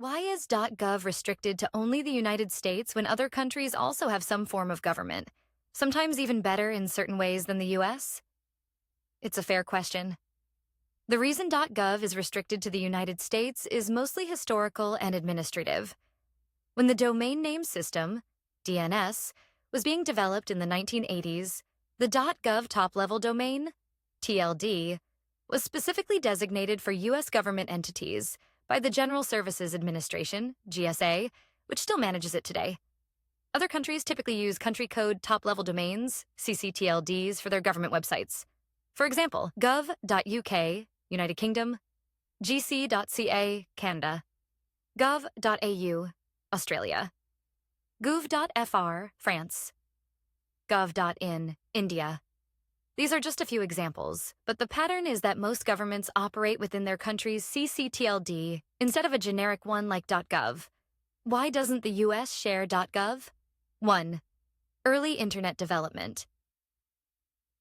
Why is .gov restricted to only the United States when other countries also have some form of government, sometimes even better in certain ways than the US? It's a fair question. The reason .gov is restricted to the United States is mostly historical and administrative. When the domain name system, DNS, was being developed in the 1980s, the .gov top-level domain, TLD, was specifically designated for U.S. government entities by the General Services Administration, GSA, which still manages it today. Other countries typically use country code top-level domains, ccTLDs, for their government websites. For example, gov.uk, United Kingdom, gc.ca, Canada, gov.au, Australia, gouv.fr, France, gov.in, India. These are just a few examples, but the pattern is that most governments operate within their country's ccTLD instead of a generic one like .gov. Why doesn't the US share .gov? 1. Early Internet development.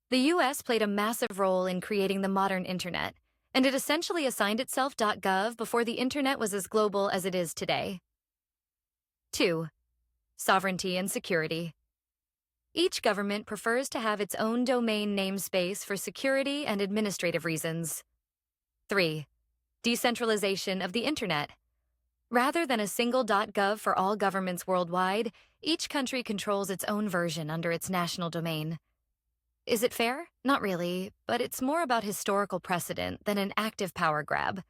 The US played a massive role in creating the modern Internet, and it essentially assigned itself .gov before the Internet was as global as it is today. 2. Sovereignty and security. Each government prefers to have its own domain namespace for security and administrative reasons. 3. Decentralization of the Internet. Rather than a single .gov for all governments worldwide, each country controls its own version under its national domain. Is it fair? Not really, but it's more about historical precedent than an active power grab.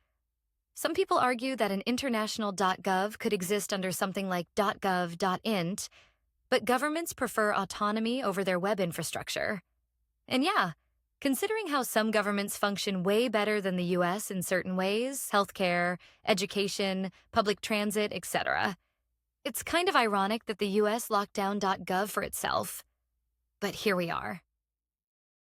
Some people argue that an international .gov could exist under something like .gov.int, but governments prefer autonomy over their web infrastructure. And yeah, considering how some governments function way better than the US in certain ways, healthcare, education, public transit, etc., it's kind of ironic that the US locked down .gov for itself. But here we are.